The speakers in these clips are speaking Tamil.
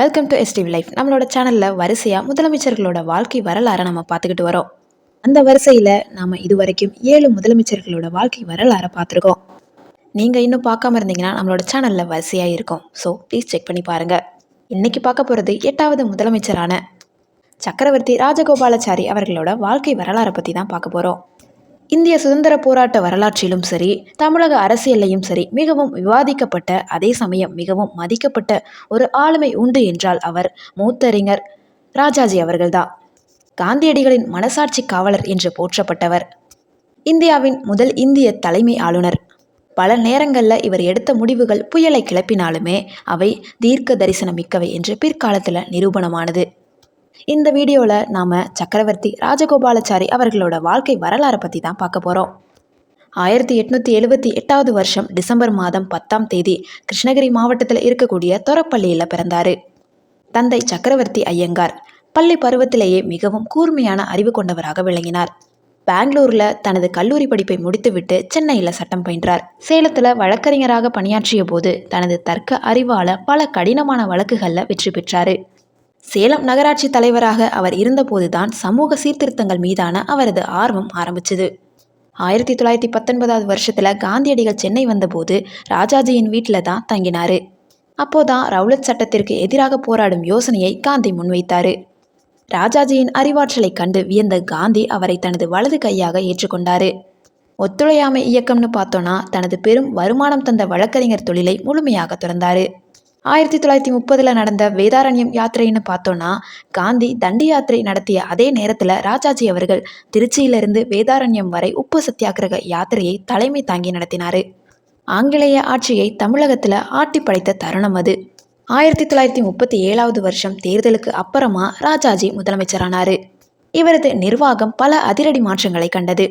Welcome to STV life. நம்மளோட சேனலில் வரிசையாக முதலமைச்சர்களோட வாழ்க்கை வரலாறை நம்ம பார்த்துக்கிட்டு வரோம். அந்த வரிசையில் நாம் இதுவரைக்கும் 7 முதலமைச்சர்களோட வாழ்க்கை வரலாறை பார்த்துருக்கோம். நீங்கள் இன்னும் பார்க்காம இருந்தீங்கன்னா நம்மளோட சேனலில் வரிசையாக இருக்கும். ஸோ ப்ளீஸ் செக் பண்ணி பாருங்கள். இன்றைக்கி பார்க்க போகிறது 8வது முதலமைச்சரான சக்கரவர்த்தி ராஜகோபாலாச்சாரி அவர்களோட வாழ்க்கை வரலாறை பற்றி தான் பார்க்க போகிறோம். இந்திய சுதந்திர போராட்ட வரலாற்றிலும் சரி, தமிழக அரசியலையும் சரி, மிகவும் விவாதிக்கப்பட்ட, அதே சமயம் மிகவும் மதிக்கப்பட்ட ஒரு ஆளுமை உண்டு என்றால் அவர் மூத்தறிஞர் ராஜாஜி அவர்கள்தான். காந்தியடிகளின் மனசாட்சி காவலர் என்று போற்றப்பட்டவர். இந்தியாவின் முதல் இந்திய தலைமை ஆளுநர். பல நேரங்களில் இவர் எடுத்த முடிவுகள் புயலை கிளப்பினாலுமே அவை தீர்க்க தரிசனம் மிக்கவை என்று பிற்காலத்தில் நிரூபணமானது. இந்த வீடியோவில் நாம் சக்கரவர்த்தி ராஜகோபாலாச்சாரி அவர்களோட வாழ்க்கை வரலாறை பற்றி தான் பார்க்க போகிறோம். 1878வது வருஷம் டிசம்பர் மாதம் 10ஆம் தேதி கிருஷ்ணகிரி மாவட்டத்தில் இருக்கக்கூடிய தொரப்பள்ளியில் பிறந்தார். தந்தை சக்கரவர்த்தி ஐயங்கார். பள்ளி பருவத்திலேயே மிகவும் கூர்மையான அறிவு கொண்டவராக விளங்கினார். பெங்களூரில் தனது கல்லூரி படிப்பை முடித்துவிட்டு சென்னையில் சட்டம் பயின்றார். சேலத்தில் வழக்கறிஞராக பணியாற்றிய போது தனது தர்க்க அறிவால் பல கடினமான வழக்குகளில் வெற்றி பெற்றார். சேலம் நகராட்சி தலைவராக அவர் இருந்தபோதுதான் சமூக சீர்திருத்தங்கள் மீதான அவரது ஆர்வம் ஆரம்பிச்சது. 1919வது வருஷத்தில் காந்தியடிகள் சென்னை வந்தபோது ராஜாஜியின் வீட்டில் தான் தங்கினார். அப்போதான் ரவுலட் சட்டத்திற்கு எதிராக போராடும் யோசனையை காந்தி முன்வைத்தார். ராஜாஜியின் அறிவாற்றலை கண்டு வியந்த காந்தி அவரை தனது வலது கையாக ஏற்றுக்கொண்டார். ஒத்துழையாமை இயக்கம்னு பார்த்தோன்னா தனது பெரும் வருமானம் தந்த வழக்கறிஞர் தொழிலை முழுமையாக துறந்தார். 1930 நடந்த வேதாரண்யம் யாத்திரைன்னு பார்த்தோன்னா காந்தி தண்டி யாத்திரை நடத்திய அதே நேரத்தில் ராஜாஜி அவர்கள் திருச்சியிலிருந்து வேதாரண்யம் வரை உப்பு சத்தியாகிரக யாத்திரையை தலைமை தாங்கி நடத்தினார். ஆங்கிலேய ஆட்சியை தமிழகத்தில் ஆட்டி படைத்த தருணம் அது. 1937வது வருஷம் தேர்தலுக்கு அப்புறமா ராஜாஜி முதலமைச்சரானார். இவரது நிர்வாகம் பல அதிரடி மாற்றங்களை கண்டது.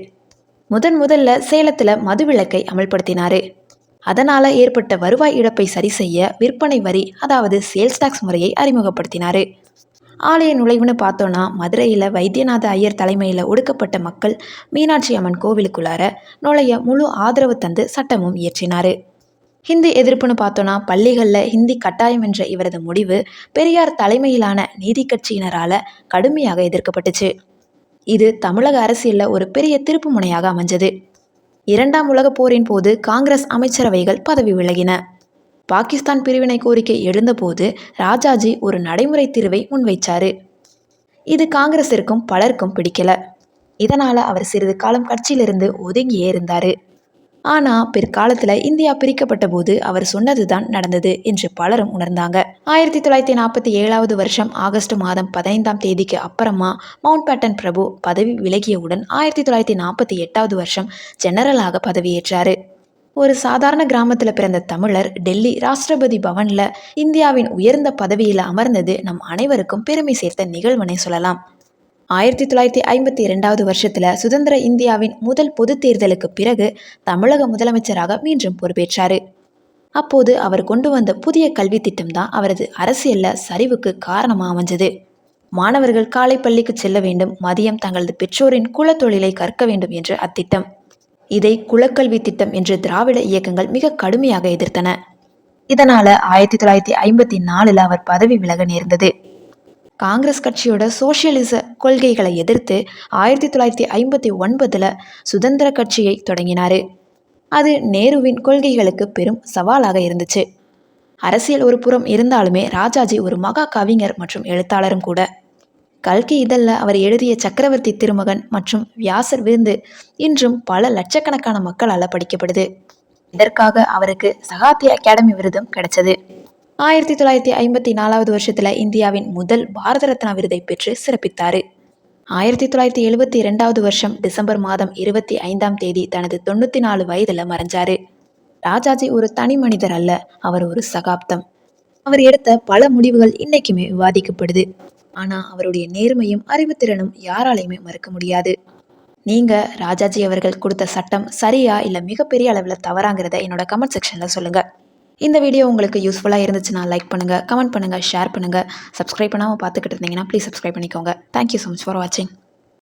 முதல்ல சேலத்தில் மதுவிலக்கை அமல்படுத்தினார். அதனால் ஏற்பட்ட வருவாய் இழப்பை சரி செய்ய விற்பனை வரி, அதாவது சேல்ஸ் டாக்ஸ் முறையை அறிமுகப்படுத்தினார். ஆலய நுழைவுன்னு பார்த்தோன்னா மதுரையில் வைத்தியநாத ஐயர் தலைமையில் ஒடுக்கப்பட்ட மக்கள் மீனாட்சி அம்மன் கோவிலுக்குள்ளார நுழைய முழு ஆதரவு தந்து சட்டமும் இயற்றினார். ஹிந்தி எதிர்ப்புன்னு பார்த்தோன்னா பள்ளிகளில் ஹிந்தி கட்டாயம் என்ற இவரது முடிவு பெரியார் தலைமையிலான நீதி கட்சியினரால் கடுமையாக எதிர்க்கப்பட்டுச்சு. இது தமிழக அரசியலில் ஒரு பெரிய திருப்பு முனையாக அமைஞ்சது. 2ஆம் உலகப் போரின் போது காங்கிரஸ் அமைச்சரவைகள் பதவி விலகின. பாகிஸ்தான் பிரிவினை கோரிக்கை எழுந்தபோது ராஜாஜி ஒரு நடைமுறை தீர்வை முன்வைச்சார். இது காங்கிரஸிற்கும் பலருக்கும் பிடிக்கல. இதனால் அவர் சிறிது காலம் கட்சியிலிருந்து ஒதுங்கியே இருந்தார். ஆனால் பிற்காலத்தில் இந்தியா பிரிக்கப்பட்ட போது அவர் சொன்னது தான் நடந்தது என்று பலரும் உணர்ந்தாங்க. 1947வது வருஷம் ஆகஸ்ட் மாதம் 15ஆம் தேதிக்கு அப்புறமா மவுண்ட் பேட்டன் பிரபு பதவி விலகியவுடன் 1948வது வருஷம் ஜெனரலாக பதவியேற்றார். ஒரு சாதாரண கிராமத்தில் பிறந்த தமிழர் டெல்லி ராஷ்டிரபதி பவனில் இந்தியாவின் உயர்ந்த பதவியில் அமர்ந்தது நம் அனைவருக்கும் பெருமை சேர்த்த நிகழ்வுனே சொல்லலாம். 1952வது வருஷத்தில் சுதந்திர இந்தியாவின் முதல் பொது தேர்தலுக்கு பிறகு தமிழக முதலமைச்சராக மீண்டும் பொறுப்பேற்றார். அப்போது அவர் கொண்டு வந்த புதிய கல்வி திட்டம் தான் அவரது அரசியலில் சரிவுக்கு காரணமாக அமைஞ்சது. மாணவர்கள் காலை பள்ளிக்கு செல்ல வேண்டும், மதியம் தங்களது பெற்றோரின் குலத்தொழிலை கற்க வேண்டும் என்ற அத்திட்டம். இதை குலக்கல்வி திட்டம் என்று திராவிட இயக்கங்கள் மிக கடுமையாக எதிர்த்தன. இதனால் 1954 அவர் பதவி விலக நேர்ந்தது. காங்கிரஸ் கட்சியோட சோசியலிச கொள்கைகளை எதிர்த்து 1959 சுதந்திர கட்சியை தொடங்கினார். அது நேருவின் கொள்கைகளுக்கு பெரும் சவாலாக இருந்துச்சு. அரசியல் ஒரு புறம் இருந்தாலுமே ராஜாஜி ஒரு மகா கவிஞர் மற்றும் எழுத்தாளரும் கூட. கல்கி இதழில் அவர் எழுதிய சக்கரவர்த்தி திருமகன் மற்றும் வியாசர் விருந்து இன்றும் பல லட்சக்கணக்கான மக்களால் படிக்கப்படுது. இதற்காக அவருக்கு சகாத்திய அகாடமி விருதும் கிடைச்சது. 1954வது வருஷத்தில் இந்தியாவின் முதல் பாரத ரத்னா விருதை பெற்று சிறப்பித்தார். 1972வது வருஷம் டிசம்பர் மாதம் 25ஆம் தேதி தனது 94 வயதில் மறைஞ்சார். ராஜாஜி ஒரு தனி மனிதர் அல்ல, அவர் ஒரு சகாப்தம். அவர் எடுத்த பல முடிவுகள் இன்னைக்குமே விவாதிக்கப்படுது. ஆனால் அவருடைய நேர்மையும் அறிவுத்திறனும் யாராலையுமே மறுக்க முடியாது. நீங்கள் ராஜாஜி அவர்கள் கொடுத்த சட்டம் சரியா இல்லை மிகப்பெரிய அளவில் தவறாங்கிறத என்னோட கமெண்ட் செக்ஷனில் சொல்லுங்கள். இந்த வீடியோ உங்களுக்கு யூஸ்ஃபுல்லாக இருந்துச்சுன்னா லைக் பண்ணுங்கள், கமெண்ட் பண்ணுங்கள், ஷேர் பண்ணுங்கள். சப்ஸ்கிரைப் பண்ணாமல் பார்த்துக்கிட்டு இருந்தீங்கன்னா ப்ளீஸ் சப்ஸ்கிரைப் பண்ணிக்கோங்க. தேங்க்யூ ஸோ மச் ஃபார் வாட்சிங்.